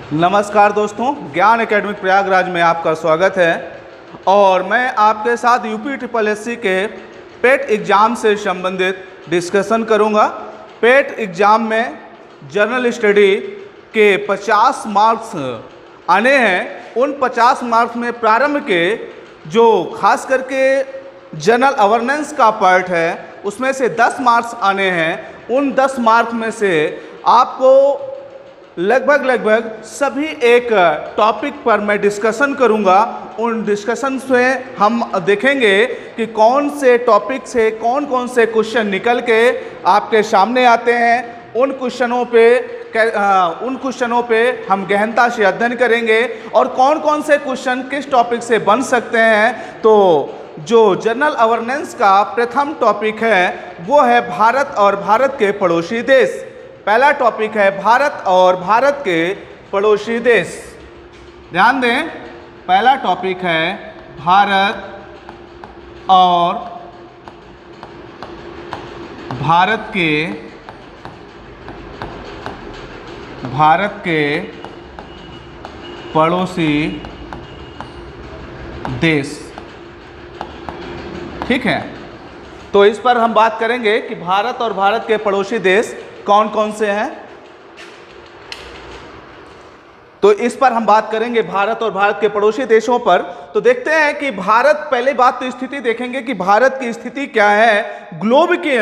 नमस्कार दोस्तों, ज्ञान एकेडमिक प्रयागराज में आपका स्वागत है। और मैं आपके साथ यूपी ट्रिपल एससी के पेट एग्ज़ाम से संबंधित डिस्कशन करूंगा। पेट एग्ज़ाम में जनरल स्टडी के 50 मार्क्स आने हैं। उन 50 मार्क्स में प्रारंभ के जो खास करके जनरल अवेयरनेस का पार्ट है उसमें से 10 मार्क्स आने हैं। उन 10 मार्क्स में से आपको लगभग सभी एक टॉपिक पर मैं डिस्कशन करूंगा। उन डिस्कशन से हम देखेंगे कि कौन से टॉपिक से कौन कौन से क्वेश्चन निकल के आपके सामने आते हैं। उन क्वेश्चनों पे हम गहनता से अध्ययन करेंगे और कौन कौन से क्वेश्चन किस टॉपिक से बन सकते हैं। तो जो जनरल अवेयरनेस का प्रथम टॉपिक है वो है भारत और भारत के पड़ोसी देश। पहला टॉपिक है भारत और भारत के पड़ोसी देश। ध्यान दें, पहला टॉपिक है भारत और भारत के पड़ोसी देश। ठीक है, तो इस पर हम बात करेंगे कि भारत और भारत के पड़ोसी देश कौन कौन से हैं। तो इस पर हम बात करेंगे भारत और भारत के पड़ोसी देशों पर। तो देखते हैं कि भारत, पहले बात तो स्थिति देखेंगे कि भारत की स्थिति क्या है ग्लोब के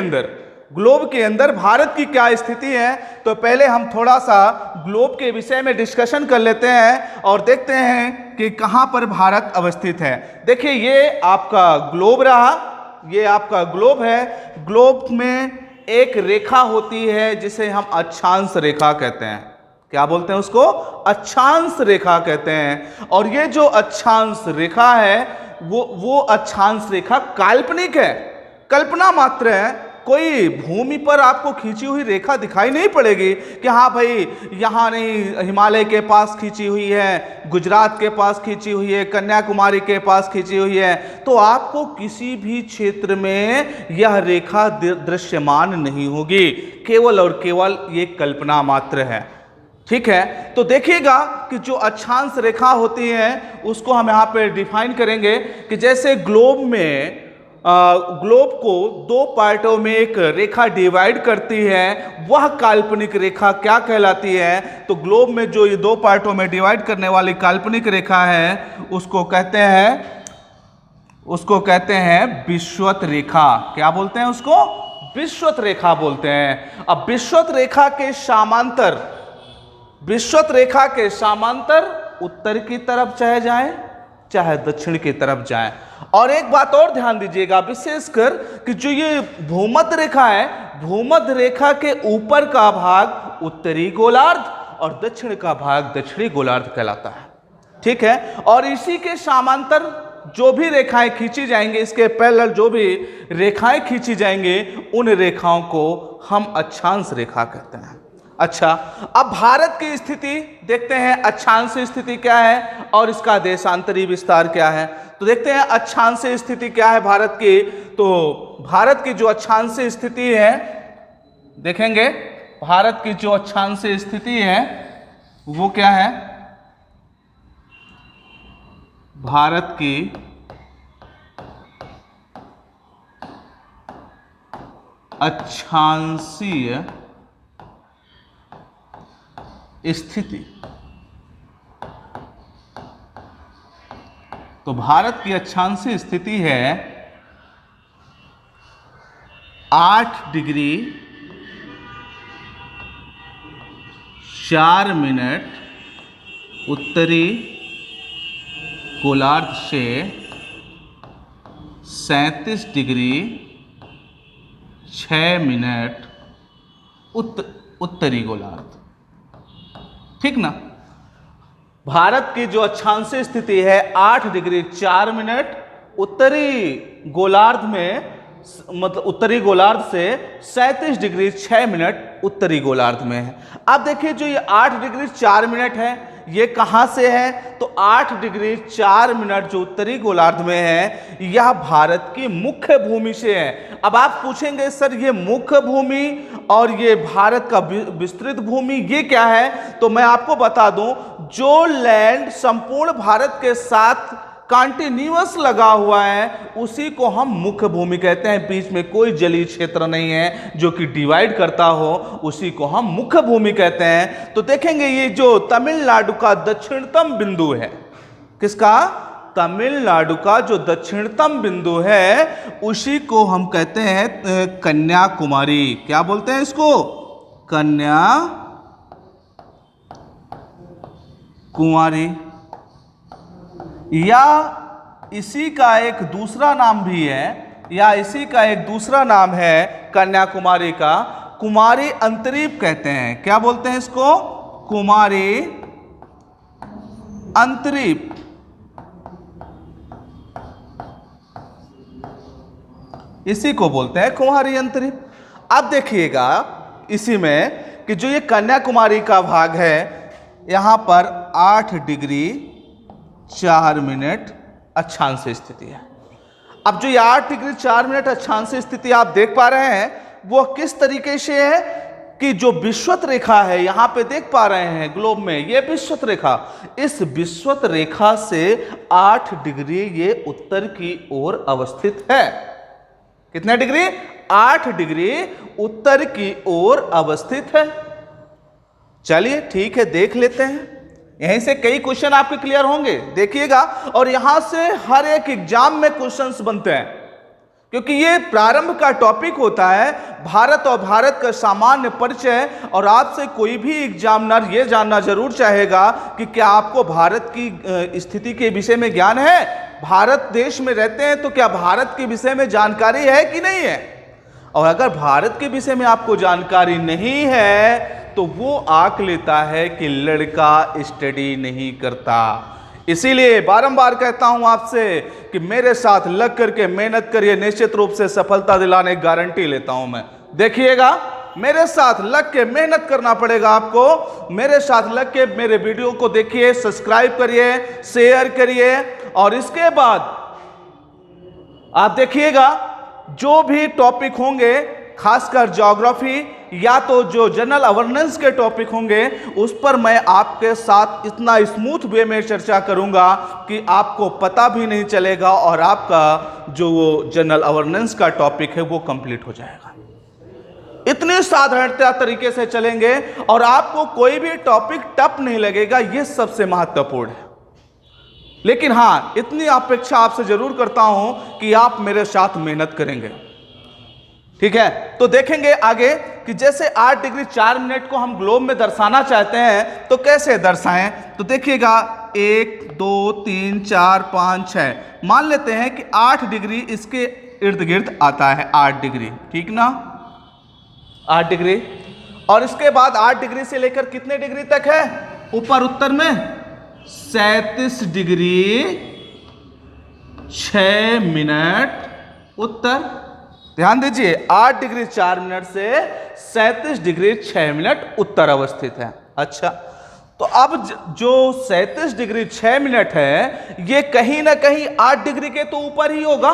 अंदर भारत की क्या स्थिति है। तो पहले हम थोड़ा सा ग्लोब के विषय में डिस्कशन कर लेते हैं और देखते हैं कि कहां पर भारत अवस्थित है। देखिए, ये आपका ग्लोब रहा, ये आपका ग्लोब है। ग्लोब में एक रेखा होती है जिसे हम अक्षांश रेखा कहते हैं। क्या बोलते हैं उसको? अक्षांश रेखा कहते हैं। और ये जो अक्षांश रेखा है वो अक्षांश रेखा काल्पनिक है, कल्पना मात्र है। कोई भूमि पर आपको खींची हुई रेखा दिखाई नहीं पड़ेगी कि हाँ भाई यहाँ नहीं, हिमालय के पास खींची हुई है, गुजरात के पास खींची हुई है, कन्याकुमारी के पास खींची हुई है। तो आपको किसी भी क्षेत्र में यह रेखा दृश्यमान नहीं होगी, केवल और केवल ये कल्पना मात्र है। ठीक है, तो देखिएगा कि जो अक्षांश रेखा होती है उसको हम यहाँ पे डिफाइन करेंगे कि जैसे ग्लोब को दो पार्टों में एक रेखा डिवाइड करती है, वह काल्पनिक रेखा क्या कहलाती है? तो ग्लोब में जो ये दो पार्टों में डिवाइड करने वाली काल्पनिक रेखा है उसको कहते हैं विषुवत रेखा। क्या बोलते हैं उसको? विषुवत रेखा बोलते हैं। अब विषुवत रेखा के समांतर उत्तर की तरफ चाहे जाए चाहे दक्षिण की तरफ जाए। और एक बात और ध्यान दीजिएगा विशेषकर कि जो ये भूमध्य रेखा है, भूमध्य रेखा के ऊपर का भाग उत्तरी गोलार्ध और दक्षिण का भाग दक्षिणी गोलार्ध कहलाता है। ठीक है, और इसी के समांतर जो भी रेखाएं खींची जाएंगी, इसके पैरेलल जो भी रेखाएं खींची जाएंगी, उन रेखाओं को हम अक्षांश रेखा कहते हैं। अच्छा, अब भारत की स्थिति देखते हैं, अक्षांश स्थिति क्या है और इसका देशांतरी विस्तार क्या है। तो देखते हैं अक्षांश स्थिति क्या है भारत की। तो भारत की जो अक्षांश स्थिति है, देखेंगे भारत की जो अक्षांश स्थिति है वो क्या है? भारत की अक्षांशीय स्थिति। तो भारत की अक्षांशीय स्थिति है 8 डिग्री 4 मिनट उत्तरी गोलार्ध से 37 डिग्री 6 मिनट उत्तरी गोलार्ध। ठीक ना? भारत की जो अक्षांशीय स्थिति है 8 डिग्री 4 मिनट उत्तरी गोलार्ध में, मतलब उत्तरी गोलार्ध से 37 डिग्री 6 मिनट उत्तरी गोलार्ध में है। अब देखिए, जो ये 8 डिग्री 4 मिनट है ये कहाँ से है? तो 8 डिग्री 4 मिनट जो उत्तरी गोलार्ध में है यह भारत की मुख्य भूमि से है। अब आप पूछेंगे सर ये मुख्य भूमि और ये भारत का विस्तृत भूमि ये क्या है? तो मैं आपको बता दूं, जो लैंड संपूर्ण भारत के साथ कंटिन्यूअस लगा हुआ है उसी को हम मुख्य भूमि कहते हैं। बीच में कोई जलीय क्षेत्र नहीं है जो कि डिवाइड करता हो, उसी को हम मुख्य भूमि कहते हैं। तो देखेंगे ये जो तमिलनाडु का दक्षिणतम बिंदु है, किसका? तमिलनाडु का जो दक्षिणतम बिंदु है उसी को हम कहते हैं कन्याकुमारी। क्या बोलते हैं इसको? कन्याकुमारी। या इसी का एक दूसरा नाम भी है, कन्याकुमारी का कुमारी अंतरीप कहते हैं। क्या बोलते हैं इसको? कुमारी अंतरीप। इसी को बोलते हैं कुमारी अंतरीप। अब देखिएगा इसी में कि जो ये कन्याकुमारी का भाग है, यहां पर 8 डिग्री 4 मिनट अक्षांश स्थिति है। अब जो ये 8 डिग्री 4 मिनट अक्षांश स्थिति आप देख पा रहे हैं, वो किस तरीके से है कि जो विषुवत रेखा है, यहां पे देख पा रहे हैं ग्लोब में, ये विषुवत रेखा, इस विषुवत रेखा से 8 डिग्री ये उत्तर की ओर अवस्थित है। कितने डिग्री? 8 डिग्री उत्तर की ओर अवस्थित है। चलिए ठीक है, देख लेते हैं। यहीं से कई क्वेश्चन आपके क्लियर होंगे, देखिएगा। और यहां से हर एक एग्जाम में क्वेश्चंस बनते हैं, क्योंकि ये प्रारंभ का टॉपिक होता है, भारत और भारत का सामान्य परिचय। और आपसे कोई भी एग्जामिनर ये जानना जरूर चाहेगा कि क्या आपको भारत की स्थिति के विषय में ज्ञान है? भारत देश में रहते हैं तो क्या भारत के विषय में जानकारी है कि नहीं है? और अगर भारत के विषय में आपको जानकारी नहीं है तो वो आंक लेता है कि लड़का स्टडी नहीं करता। इसीलिए बारंबार कहता हूं आपसे कि मेरे साथ लग करके मेहनत करिए, निश्चित रूप से सफलता दिलाने की गारंटी लेता हूं मैं। देखिएगा, मेरे साथ लग के मेहनत करना पड़ेगा आपको। मेरे साथ लग के मेरे वीडियो को देखिए, सब्सक्राइब करिए, शेयर करिए। और इसके बाद आप देखिएगा जो भी टॉपिक होंगे, खासकर ज्योग्राफी या तो जो जनरल अवेयरनेस के टॉपिक होंगे, उस पर मैं आपके साथ इतना स्मूथ वे में चर्चा करूंगा कि आपको पता भी नहीं चलेगा और आपका जो वो जनरल अवेयरनेस का टॉपिक है वो कंप्लीट हो जाएगा। इतनी साधारणता तरीके से चलेंगे और आपको कोई भी टॉपिक टफ नहीं लगेगा, ये सबसे महत्वपूर्ण है। लेकिन हां, इतनी अपेक्षा आपसे जरूर करता हूं कि आप मेरे साथ मेहनत करेंगे, ठीक है? तो देखेंगे आगे कि जैसे 8 डिग्री 4 मिनट को हम ग्लोब में दर्शाना चाहते हैं तो कैसे दर्शाएं। तो देखिएगा 1 2 3 4 5 6, मान लेते हैं कि 8 डिग्री इसके इर्द गिर्द आता है। 8 डिग्री, ठीक ना? 8 डिग्री। और इसके बाद 8 डिग्री से लेकर कितने डिग्री तक है ऊपर उत्तर में? 37 डिग्री 6 मिनट उत्तर। ध्यान दीजिए, 8 डिग्री 4 मिनट से 37 डिग्री 6 मिनट उत्तर अवस्थित है। अच्छा, तो अब जो 37 डिग्री 6 मिनट है, ये कहीं ना कहीं 8 डिग्री के तो ऊपर ही होगा,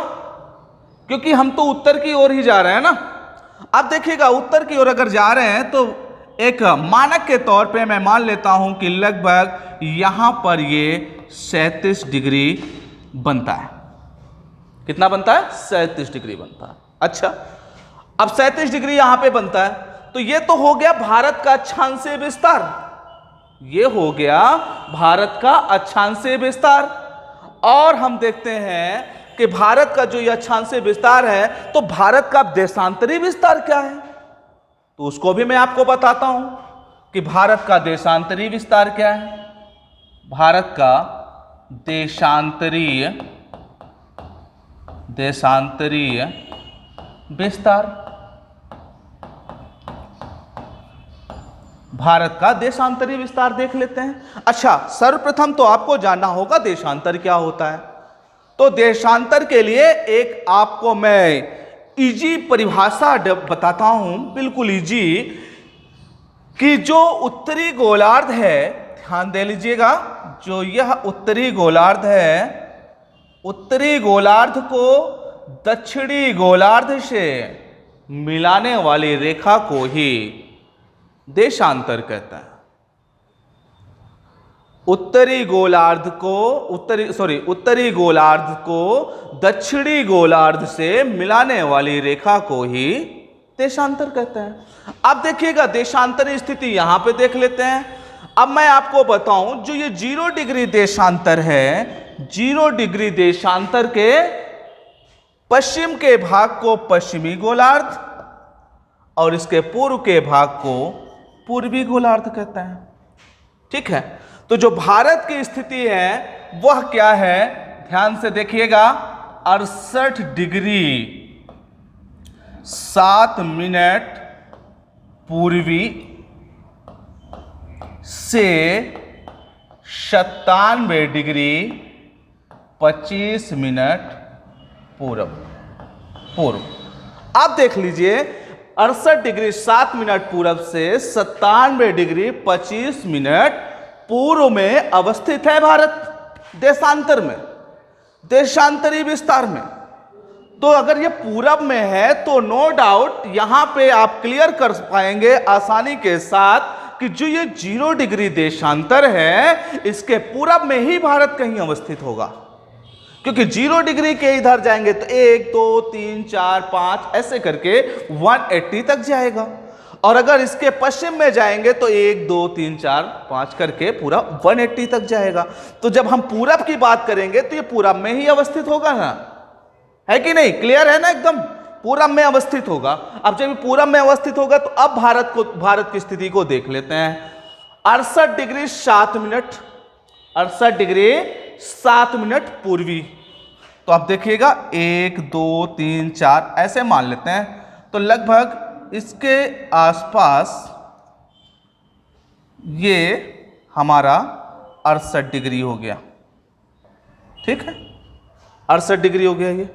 क्योंकि हम तो उत्तर की ओर ही जा रहे हैं ना। अब देखिएगा, उत्तर की ओर अगर जा रहे हैं तो एक मानक के तौर पे मैं मान लेता हूं कि लगभग यहां पर ये 37 डिग्री बनता है। कितना बनता है? 37 डिग्री बनता है। अच्छा, अब 37 डिग्री यहां पे बनता है, तो ये तो हो गया भारत का अक्षांशीय विस्तार। ये हो गया भारत का अक्षांशीय विस्तार। और हम देखते हैं कि भारत का जो ये अक्षांशीय विस्तार है, तो भारत का देशांतरी विस्तार क्या है? तो उसको भी मैं आपको बताता हूं कि भारत का देशांतरी विस्तार क्या है। भारत का देशांतरीय विस्तार, भारत का देशांतरी विस्तार देख लेते हैं। अच्छा, सर्वप्रथम तो आपको जानना होगा देशांतर क्या होता है। तो देशांतर के लिए एक आपको मैं इजी परिभाषा बताता हूं, बिल्कुल इजी, कि जो उत्तरी गोलार्ध है, ध्यान दे लीजिएगा, जो यह उत्तरी गोलार्ध है, उत्तरी गोलार्ध को दक्षिणी गोलार्ध से मिलाने वाली रेखा को ही देशांतर कहता है। उत्तरी गोलार्ध को दक्षिणी गोलार्ध से मिलाने वाली रेखा को ही देशांतर कहते हैं। अब देखिएगा देशांतरी स्थिति यहां पे देख लेते हैं। अब मैं आपको बताऊं, जो ये 0 डिग्री देशांतर है, 0 डिग्री देशांतर के पश्चिम के भाग को पश्चिमी गोलार्ध और इसके पूर्व के भाग को पूर्वी गोलार्ध कहते हैं। ठीक है, तो जो भारत की स्थिति है वह क्या है, ध्यान से देखिएगा, 68 डिग्री 7 मिनट पूर्वी से 97 डिग्री 25 मिनट पूर्व। आप देख लीजिए 68 डिग्री 7 मिनट पूर्व से 97 डिग्री 25 मिनट पूर्व में अवस्थित है भारत, देशांतर में, देशांतरी विस्तार में। तो अगर ये पूरब में है तो नो डाउट यहां पे आप क्लियर कर पाएंगे आसानी के साथ कि जो ये 0 डिग्री देशांतर है इसके पूरब में ही भारत कहीं अवस्थित होगा, क्योंकि 0 डिग्री के इधर जाएंगे तो 1 2 3 4 5 ऐसे करके 180 तक जाएगा, और अगर इसके पश्चिम में जाएंगे तो 1 2 3 4 5 करके पूरा 180 तक जाएगा। तो जब हम पूरब की बात करेंगे तो ये पूरब में ही अवस्थित होगा ना, है कि नहीं? क्लियर है ना, एकदम पूरब में अवस्थित होगा। अब जब पूरब में अवस्थित होगा तो अब भारत की स्थिति को देख लेते हैं। 68 डिग्री 7 मिनट, 68 डिग्री 7 मिनट पूर्वी, तो आप देखिएगा 1 2 3 4 ऐसे मान लेते हैं, तो लगभग इसके आसपास ये हमारा 68 डिग्री हो गया। ठीक है, 68 डिग्री हो गया, ये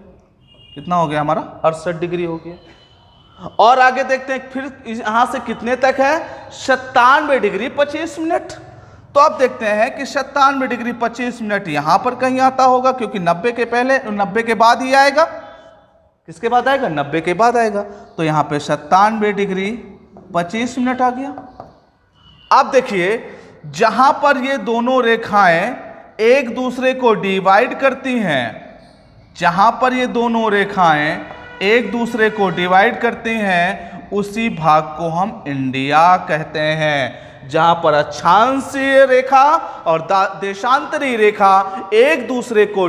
कितना हो गया हमारा, 68 डिग्री हो गया। और आगे देखते हैं फिर यहां से कितने तक है, 97 डिग्री 25 मिनट। तो आप देखते हैं कि 97 डिग्री 25 मिनट यहां पर कहीं आता होगा, क्योंकि 90 के पहले 90 के बाद ही आएगा। किसके बाद आएगा, 90 के बाद आएगा। तो यहां पे 97 डिग्री 25 मिनट आ गया। अब देखिए जहां पर ये दोनों रेखाएं एक दूसरे को डिवाइड करती हैं, जहां पर ये दोनों रेखाएं एक दूसरे को डिवाइड करती हैं, उसी भाग को हम इंडिया कहते हैं। जहां पर अक्षांशीय रेखा और देशांतरी रेखा एक दूसरे को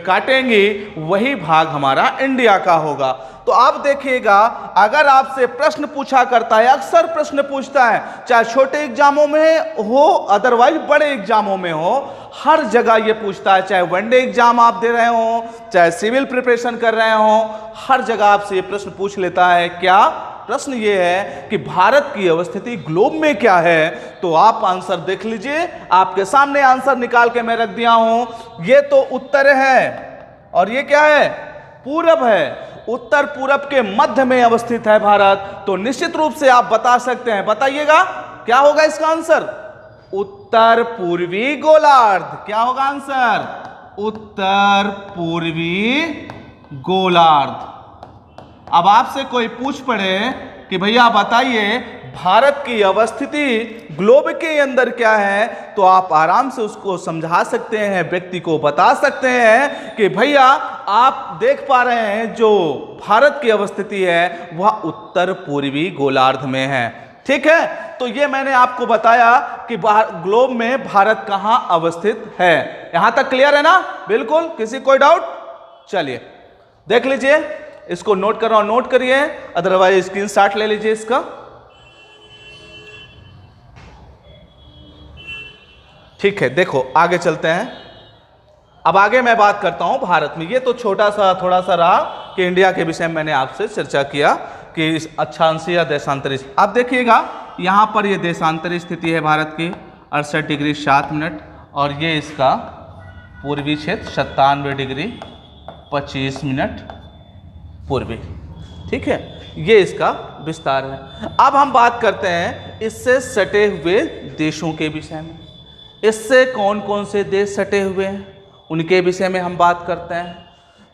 काटेंगी, वही भाग हमारा इंडिया का होगा। तो आप देखिएगा अगर आपसे प्रश्न पूछा करता है, अक्सर प्रश्न पूछता है, चाहे छोटे एग्जामों में हो अदरवाइज बड़े एग्जामों में हो, हर जगह ये पूछता है, चाहे वनडे एग्जाम आप दे रहे हो, चाहे सिविल प्रिपरेशन कर रहे हो, हर जगह आपसे ये प्रश्न पूछ लेता है। क्या प्रश्न ये है कि भारत की अवस्थिति ग्लोब में क्या है? तो आप आंसर देख लीजिए, आपके सामने आंसर निकाल के मैं रख दिया हूं। ये तो उत्तर है और ये क्या है, पूरब है। उत्तर पूरब के मध्य में अवस्थित है भारत। तो निश्चित रूप से आप बता सकते हैं, बताइएगा क्या होगा इसका आंसर, उत्तर पूर्वी गोलार्ध। क्या होगा आंसर, उत्तर पूर्वी गोलार्ध। अब आपसे कोई पूछ पड़े कि भैया बताइए भारत की अवस्थिति ग्लोब के अंदर क्या है, तो आप आराम से उसको समझा सकते हैं, व्यक्ति को बता सकते हैं कि भैया आप देख पा रहे हैं जो भारत की अवस्थिति है वह उत्तर पूर्वी गोलार्ध में है। ठीक है, तो ये मैंने आपको बताया कि ग्लोब में भारत कहाँ अवस्थित है। यहां तक क्लियर है ना, बिल्कुल, किसी कोई डाउट? चलिए देख लीजिए, इसको नोट कर रहा हूं, नोट करिए, अदरवाइज स्क्रीनशॉट ले लीजिए इसका। ठीक है, देखो आगे चलते हैं। अब आगे मैं बात करता हूं भारत में। ये तो छोटा सा थोड़ा सा रहा कि इंडिया के विषय में मैंने आपसे चर्चा किया कि इस अक्षांशीय या देशांतरी। आप देखिएगा यहां पर ये देशांतरी स्थिति है भारत की 68 डिग्री 7 मिनट, और ये इसका पूर्वी क्षेत्र 97 डिग्री 25 मिनट पूर्वी। ठीक है, ये इसका विस्तार है। अब हम बात करते हैं इससे सटे हुए देशों के विषय में। इससे कौन कौन से देश सटे हुए हैं उनके विषय में हम बात करते हैं।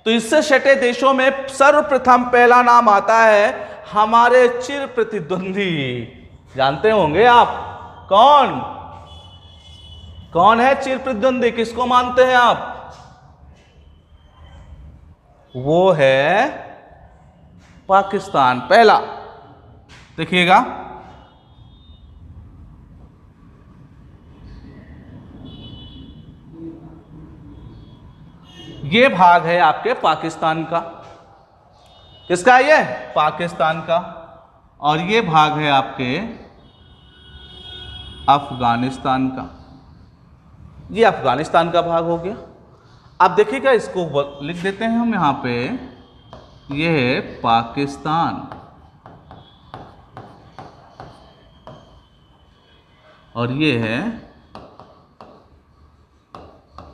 तो इससे सटे देशों में सर्वप्रथम पहला नाम आता है हमारे चिर प्रतिद्वंदी, जानते होंगे आप, कौन कौन है चिर प्रतिद्वंदी, किसको मानते हैं आप? वो है पाकिस्तान। पहला देखिएगा, ये भाग है आपके पाकिस्तान का। किसका? ये पाकिस्तान का। और ये भाग है आपके अफगानिस्तान का। ये अफगानिस्तान का भाग हो गया। अब देखिएगा, इसको लिख देते हैं हम यहां पे, ये है पाकिस्तान और ये है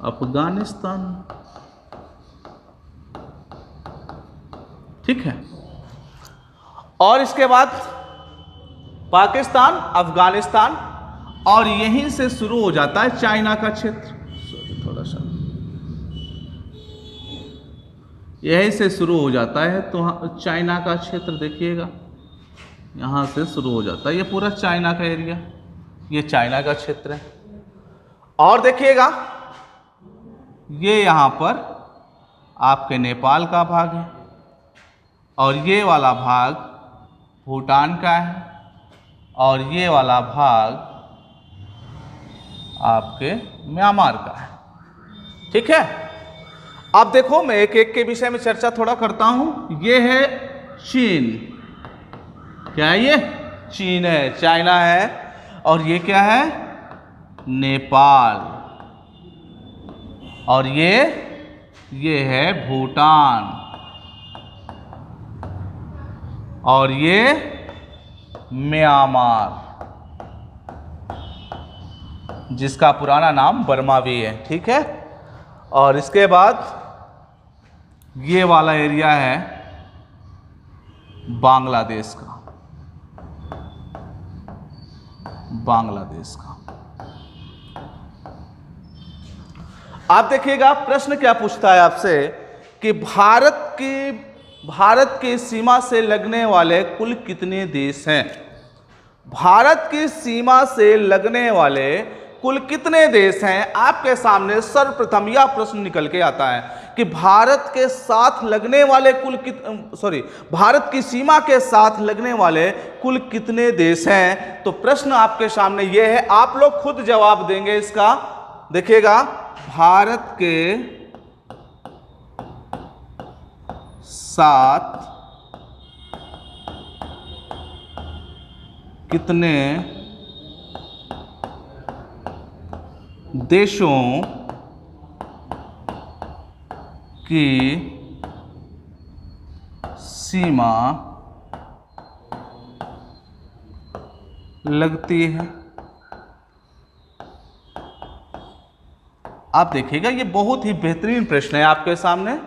अफगानिस्तान। ठीक है। और इसके बाद पाकिस्तान, अफगानिस्तान, और यहीं से शुरू हो जाता है चाइना का क्षेत्र। थोड़ा सा यहीं से शुरू हो जाता है, तो चाइना का क्षेत्र देखिएगा, यहां से शुरू हो जाता है। ये पूरा चाइना का एरिया, ये चाइना का क्षेत्र है। और देखिएगा, ये यहां पर आपके नेपाल का भाग है और ये वाला भाग भूटान का है और ये वाला भाग आपके म्यांमार का है। ठीक है। अब देखो, मैं एक एक के विषय में चर्चा थोड़ा करता हूं। ये है चीन। क्या है ये? चीन है, चाइना है। और ये क्या है? नेपाल। और ये है भूटान। और ये म्यांमार, जिसका पुराना नाम बर्मा भी है। ठीक है। और इसके बाद ये वाला एरिया है बांग्लादेश का। बांग्लादेश का। आप देखिएगा, प्रश्न क्या पूछता है आपसे कि भारत की सीमा से लगने वाले कुल कितने देश हैं? भारत की सीमा से लगने वाले कुल कितने देश हैं? आपके सामने सर्वप्रथम यह प्रश्न निकल के आता है कि भारत के साथ लगने वाले भारत की सीमा के साथ लगने वाले कुल कितने देश हैं? तो प्रश्न आपके सामने यह है, आप लोग खुद जवाब देंगे इसका। देखिएगा, भारत के साथ कितने देशों की सीमा लगती है? आप देखिएगा, ये बहुत ही बेहतरीन प्रश्न है आपके सामने।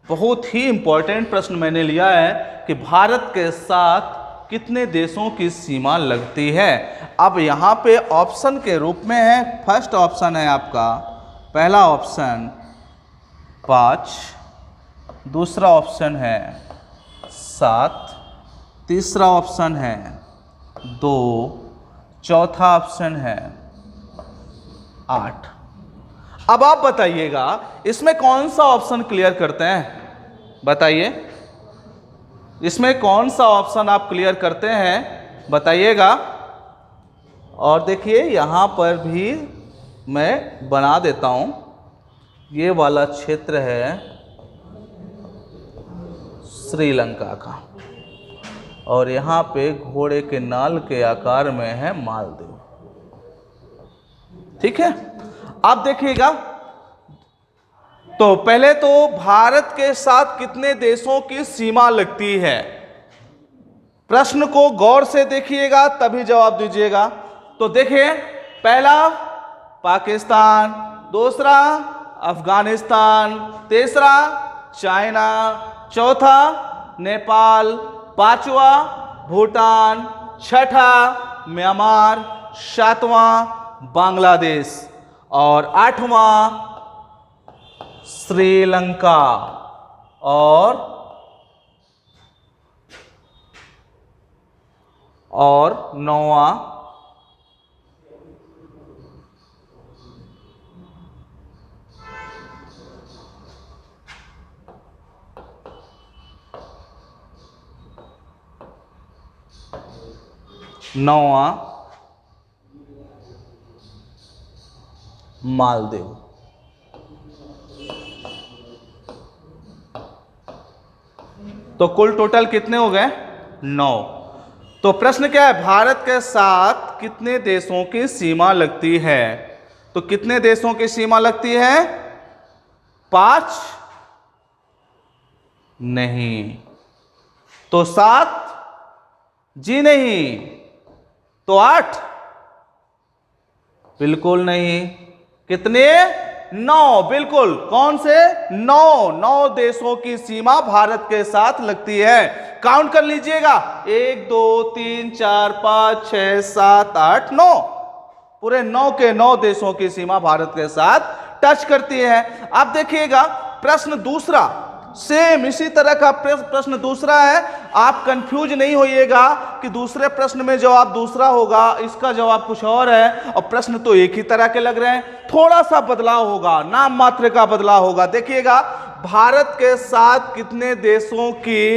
बहुत ही इंपॉर्टेंट प्रश्न मैंने लिया है कि भारत के साथ कितने देशों की सीमा लगती है। अब यहाँ पे ऑप्शन के रूप में है, फर्स्ट ऑप्शन है आपका, पहला ऑप्शन 5, दूसरा ऑप्शन है 7, तीसरा ऑप्शन है 2, चौथा ऑप्शन है 8। अब आप बताइएगा, इसमें कौन सा ऑप्शन क्लियर करते हैं? बताइए, इसमें कौन सा ऑप्शन आप क्लियर करते हैं? बताइएगा। और देखिए, यहाँ पर भी मैं बना देता हूँ, ये वाला क्षेत्र है श्रीलंका का और यहाँ पे घोड़े के नाल के आकार में है मालदीव। ठीक है। आप देखिएगा, तो पहले तो भारत के साथ कितने देशों की सीमा लगती है, प्रश्न को गौर से देखिएगा तभी जवाब दीजिएगा। तो देखिए, पहला पाकिस्तान, दूसरा अफगानिस्तान, तीसरा चाइना, चौथा नेपाल, पांचवा भूटान, छठा म्यांमार, सातवां बांग्लादेश और आठवां श्रीलंका और नौवां 9वां मालदीव। तो कुल टोटल कितने हो गए? 9। तो प्रश्न क्या है, भारत के साथ कितने देशों की सीमा लगती है? तो कितने देशों की सीमा लगती है? 5 नहीं, तो 7? जी नहीं, तो 8? बिल्कुल नहीं। कितने? 9, बिल्कुल। कौन से? 9 देशों की सीमा भारत के साथ लगती है। काउंट कर लीजिएगा, 1 2 3 4 5 6 7 8 9। पूरे 9 के 9 देशों की सीमा भारत के साथ टच करती है। अब देखिएगा प्रश्न दूसरा, सेम इसी तरह का प्रश्न दूसरा है। आप कंफ्यूज नहीं होइएगा कि दूसरे प्रश्न में जवाब दूसरा होगा, इसका जवाब कुछ और है, और प्रश्न तो एक ही तरह के लग रहे हैं। थोड़ा सा बदलाव होगा, नाम मात्र का बदलाव होगा। देखिएगा, भारत के साथ कितने देशों की,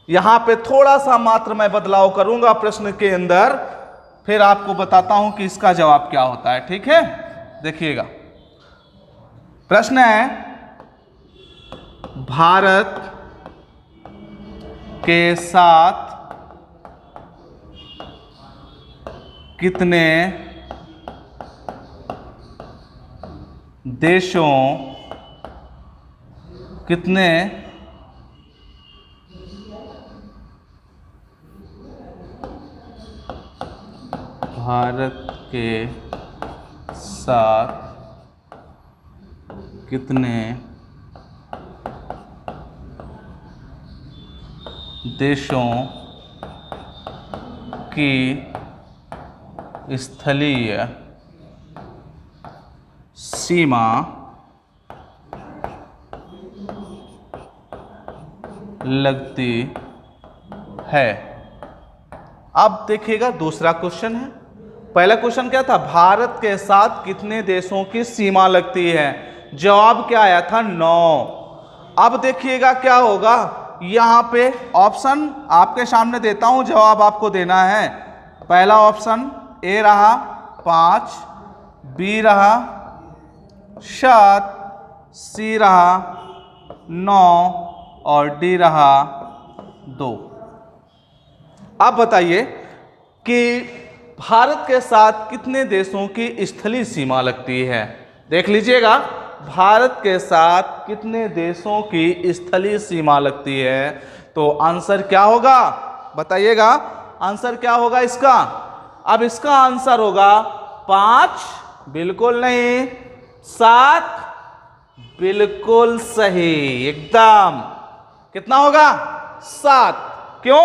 यहां पे थोड़ा सा मात्र मैं बदलाव करूंगा प्रश्न के अंदर, फिर आपको बताता हूं कि इसका जवाब क्या होता है। ठीक है, देखिएगा प्रश्न है, भारत के साथ कितने देशों, कितने भारत के साथ कितने देशों की स्थलीय सीमा लगती है? अब देखिएगा दूसरा क्वेश्चन है। पहला क्वेश्चन क्या था, भारत के साथ कितने देशों की सीमा लगती है? जवाब क्या आया था? 9। अब देखिएगा क्या होगा, यहां पे ऑप्शन आपके सामने देता हूं, जवाब आपको देना है। पहला ऑप्शन ए रहा 5, बी रहा 7, सी रहा 9 और डी रहा 2। अब बताइए कि भारत के साथ कितने देशों की स्थलीय सीमा लगती है? देख लीजिएगा, भारत के साथ कितने देशों की स्थलीय सीमा लगती है? तो आंसर क्या होगा बताइएगा, आंसर क्या होगा इसका? अब इसका आंसर होगा 5, बिल्कुल नहीं, 7, बिल्कुल सही, एकदम। कितना होगा? 7। क्यों?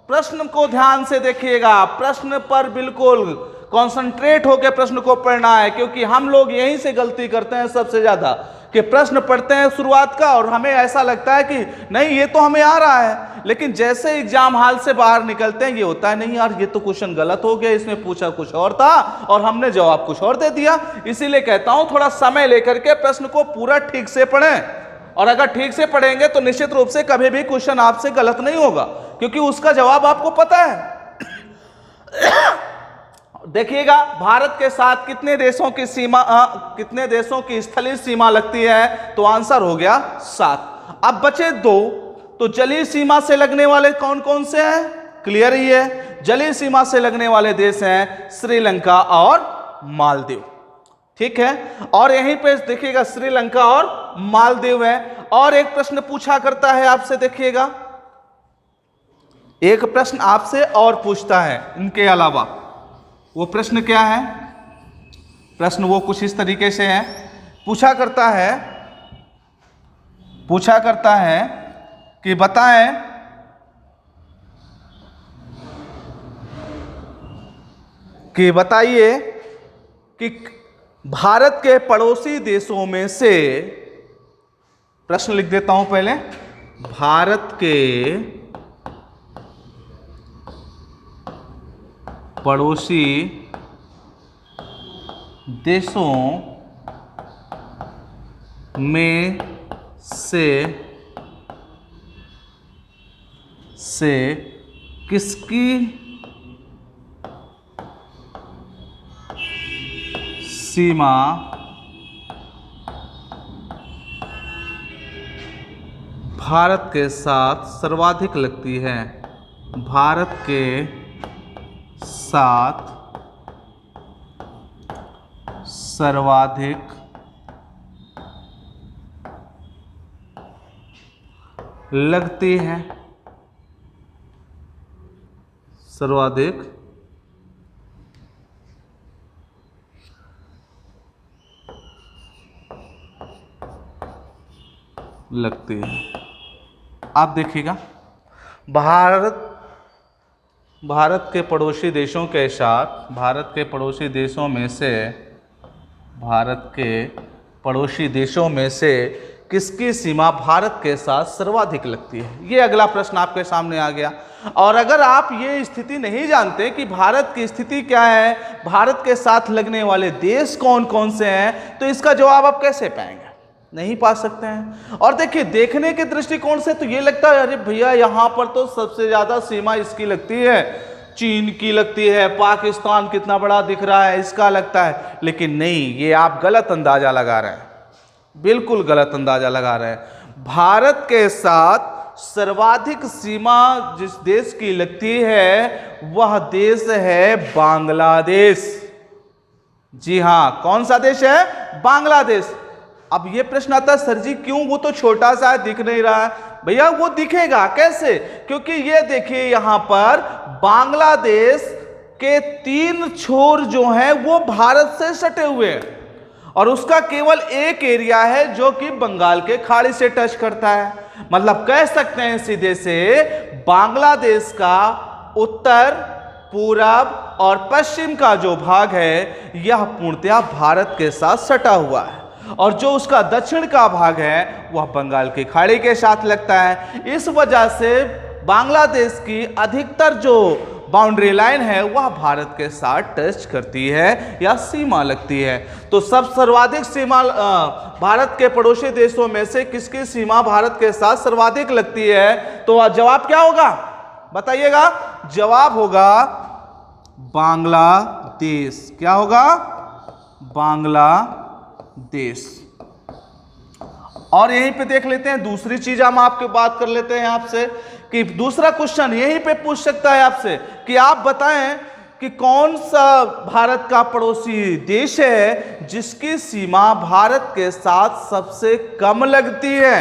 प्रश्न को ध्यान से देखिएगा, प्रश्न पर बिल्कुल कंसंट्रेट होकर प्रश्न को पढ़ना है, क्योंकि हम लोग यहीं से गलती करते हैं सबसे ज्यादा, कि प्रश्न पढ़ते हैं शुरुआत का और हमें ऐसा लगता है कि नहीं ये तो हमें आ रहा है, लेकिन जैसे एग्जाम हॉल से बाहर निकलते हैं ये होता है नहीं यार ये तो क्वेश्चन गलत हो गया, इसमें पूछा कुछ और था और हमने जवाब कुछ और दे दिया। इसीलिए कहता हूं थोड़ा समय लेकर के प्रश्न को पूरा ठीक से पढ़ें, और अगर ठीक से पढ़ेंगे तो निश्चित रूप से कभी भी क्वेश्चन आपसे गलत नहीं होगा, क्योंकि उसका जवाब आपको पता है। देखिएगा, भारत के साथ कितने देशों की सीमा, कितने देशों की स्थलीय सीमा लगती है? तो आंसर हो गया 7। अब बचे 2, तो जलीय सीमा से लगने वाले कौन कौन से हैं? क्लियर ही है, जलीय सीमा से लगने वाले देश हैं श्रीलंका और मालदीव। ठीक है, और यहीं पे देखिएगा श्रीलंका और मालदीव है। और एक प्रश्न पूछा करता है आपसे, देखिएगा एक प्रश्न आपसे और पूछता है इनके अलावा, वो प्रश्न क्या है? प्रश्न वो कुछ इस तरीके से है, पूछा करता है कि बताएं कि बताइए कि भारत के पड़ोसी देशों में से, प्रश्न लिख देता हूं पहले, भारत के पड़ोसी देशों में से किसकी सीमा भारत के साथ सर्वाधिक लगती है? भारत के साथ सर्वाधिक लगती है, सर्वाधिक लगती है। आप देखिएगा, भारत के पड़ोसी देशों के साथ, भारत के पड़ोसी देशों में से किसकी सीमा भारत के साथ सर्वाधिक लगती है? ये अगला प्रश्न आपके सामने आ गया। और अगर आप ये स्थिति नहीं जानते कि भारत की स्थिति क्या है, भारत के साथ लगने वाले देश कौन कौन से हैं, तो इसका जवाब आप कैसे पाएंगे? नहीं पा सकते हैं। और देखिए, देखने के दृष्टिकोण से तो ये लगता है, अरे भैया यहाँ पर तो सबसे ज्यादा सीमा इसकी लगती है, चीन की लगती है, पाकिस्तान कितना बड़ा दिख रहा है इसका लगता है। लेकिन नहीं, ये आप गलत अंदाजा लगा रहे हैं, बिल्कुल गलत अंदाजा लगा रहे हैं। भारत के साथ सर्वाधिक सीमा जिस देश की लगती है वह देश है बांग्लादेश। जी हां, कौन सा देश है? बांग्लादेश। अब ये प्रश्न आता है, सर जी क्यों, वो तो छोटा सा है, दिख नहीं रहा है। भैया वो दिखेगा कैसे? क्योंकि ये देखिए यहां पर बांग्लादेश के 3 छोर जो हैं वो भारत से सटे हुए हैं, और उसका केवल एक एरिया है जो कि बंगाल के खाड़ी से टच करता है। मतलब कह सकते हैं सीधे से, बांग्लादेश का उत्तर, पूरब और पश्चिम का जो भाग है यह पूर्णतया भारत के साथ सटा हुआ है, और जो उसका दक्षिण का भाग है वह बंगाल की खाड़ी के साथ लगता है। इस वजह से बांग्लादेश की अधिकतर जो बाउंड्री लाइन है वह भारत के साथ टच करती है या सीमा लगती है। तो सब सर्वाधिक सीमा भारत के पड़ोसी देशों में से किसकी सीमा भारत के साथ सर्वाधिक लगती है? तो जवाब क्या होगा बताइएगा? जवाब होगा बांग्लादेश। क्या होगा? बांग्लादेश। और यहीं पे देख लेते हैं दूसरी चीज, हम आपके बात कर लेते हैं आपसे कि दूसरा क्वेश्चन यहीं पे पूछ सकता है आपसे कि आप बताएं कि कौन सा भारत का पड़ोसी देश है जिसकी सीमा भारत के साथ सबसे कम लगती है।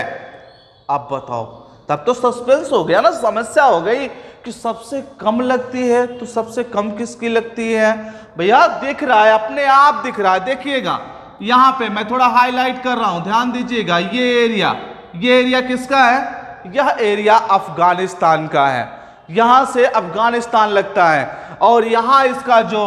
आप बताओ, तब तो सस्पेंस हो गया ना, समस्या हो गई कि सबसे कम लगती है, तो सबसे कम किसकी लगती है? भैया दिख रहा है, अपने आप दिख रहा है, देखिएगा यहां पे मैं थोड़ा हाईलाइट कर रहा हूं, ध्यान दीजिएगा। ये एरिया किसका है? यह एरिया अफगानिस्तान का है, यहां से अफगानिस्तान लगता है, और यहां इसका जो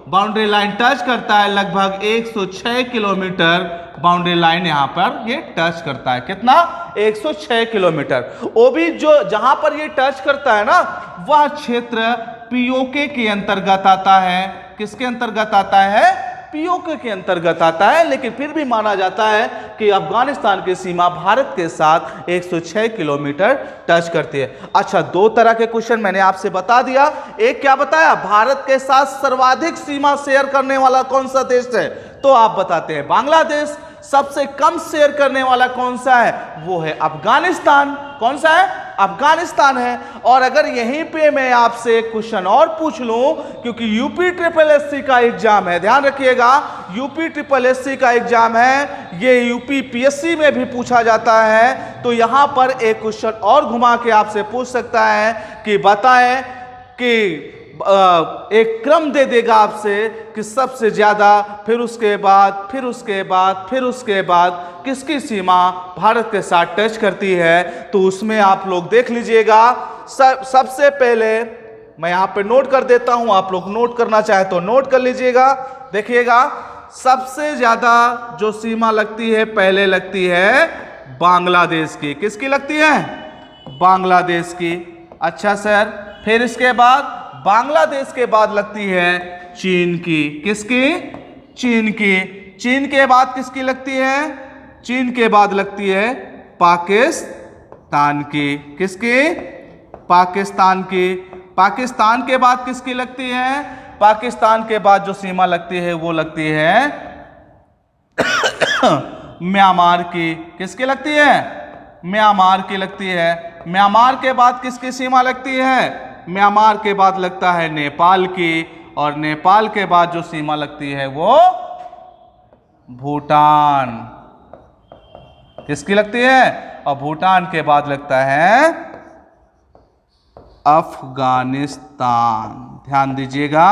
बाउंड्री लाइन टच करता है लगभग 106 किलोमीटर बाउंड्री लाइन यहां पर ये टच करता है। कितना? 106 किलोमीटर। वो भी जो जहां पर ये टच करता है ना, वह क्षेत्र पीओके के अंतर्गत आता है। किसके अंतर्गत आता है? पीओके के अंतर्गत आता है। लेकिन फिर भी माना जाता है कि अफगानिस्तान की सीमा भारत के साथ 106 किलोमीटर टच करती है। अच्छा, 2 तरह के क्वेश्चन मैंने आपसे बता दिया। एक क्या बताया? भारत के साथ सर्वाधिक सीमा शेयर करने वाला कौन सा देश है? तो आप बताते हैं बांग्लादेश। सबसे कम शेयर करने वाला कौन सा है? वो है अफगानिस्तान। कौन सा है? अफगानिस्तान है। और अगर यहीं पे मैं आपसे एक क्वेश्चन और पूछ लूं, क्योंकि यूपी ट्रिपल एससी का एग्जाम है, ध्यान रखिएगा, यूपी ट्रिपल एससी का एग्जाम है, ये यूपी पीएससी में भी पूछा जाता है, तो यहां पर एक क्वेश्चन और घुमा के आपसे पूछ सकता है कि बताएं कि एक क्रम दे देगा आपसे कि सबसे ज्यादा, फिर उसके बाद, फिर उसके बाद, फिर उसके बाद किसकी सीमा भारत के साथ टच करती है। तो उसमें आप लोग देख लीजिएगा। सबसे पहले मैं यहां पे नोट कर देता हूं, आप लोग नोट करना चाहे तो नोट कर लीजिएगा। देखिएगा, सबसे ज्यादा जो सीमा लगती है पहले लगती है बांग्लादेश की। किसकी लगती है? बांग्लादेश की। अच्छा सर, फिर इसके बाद बांग्लादेश के बाद लगती है चीन की। किसकी? चीन की। चीन के बाद किसकी लगती है? चीन के बाद लगती है पाकिस्तान की। किसकी? पाकिस्तान की। पाकिस्तान के बाद किसकी लगती है? पाकिस्तान के बाद जो सीमा लगती है वो लगती है म्यांमार की। किसकी लगती है? म्यांमार की लगती है। म्यांमार के बाद किसकी सीमा लगती है? म्यांमार के बाद लगता है नेपाल की, और नेपाल के बाद जो सीमा लगती है वो भूटान। किसकी लगती है? और भूटान के बाद लगता है अफगानिस्तान। ध्यान दीजिएगा,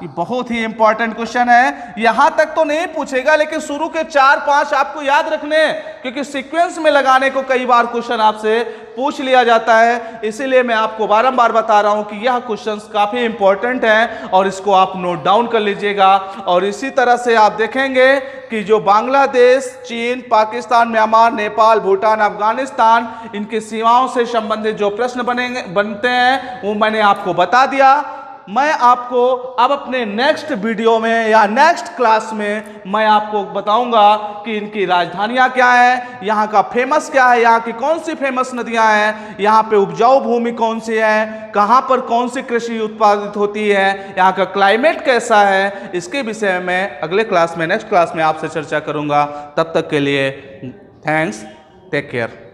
ये बहुत ही इंपॉर्टेंट क्वेश्चन है। यहां तक तो नहीं पूछेगा, लेकिन शुरू के 4-5 आपको याद रखने, क्योंकि सीक्वेंस में लगाने को कई बार क्वेश्चन आपसे पूछ लिया जाता है। इसीलिए मैं आपको बारंबार बता रहा हूं कि यह क्वेश्चंस काफी इंपॉर्टेंट हैं और इसको आप नोट डाउन कर लीजिएगा। और इसी तरह से आप देखेंगे कि जो बांग्लादेश, चीन, पाकिस्तान, म्यांमार, नेपाल, भूटान, अफगानिस्तान, इनकी सीमाओं से संबंधित जो प्रश्न बनते हैं वो मैंने आपको बता दिया। मैं आपको अब अपने नेक्स्ट वीडियो में या नेक्स्ट क्लास में मैं आपको बताऊंगा कि इनकी राजधानियां क्या है, यहाँ का फेमस क्या है, यहाँ की कौन सी फेमस नदियां हैं, यहाँ पे उपजाऊ भूमि कौन सी है, कहाँ पर कौन सी कृषि उत्पादित होती है, यहाँ का क्लाइमेट कैसा है। इसके विषय में अगले क्लास में, नेक्स्ट क्लास में आपसे चर्चा करूंगा। तब तक के लिए थैंक्स, टेक केयर।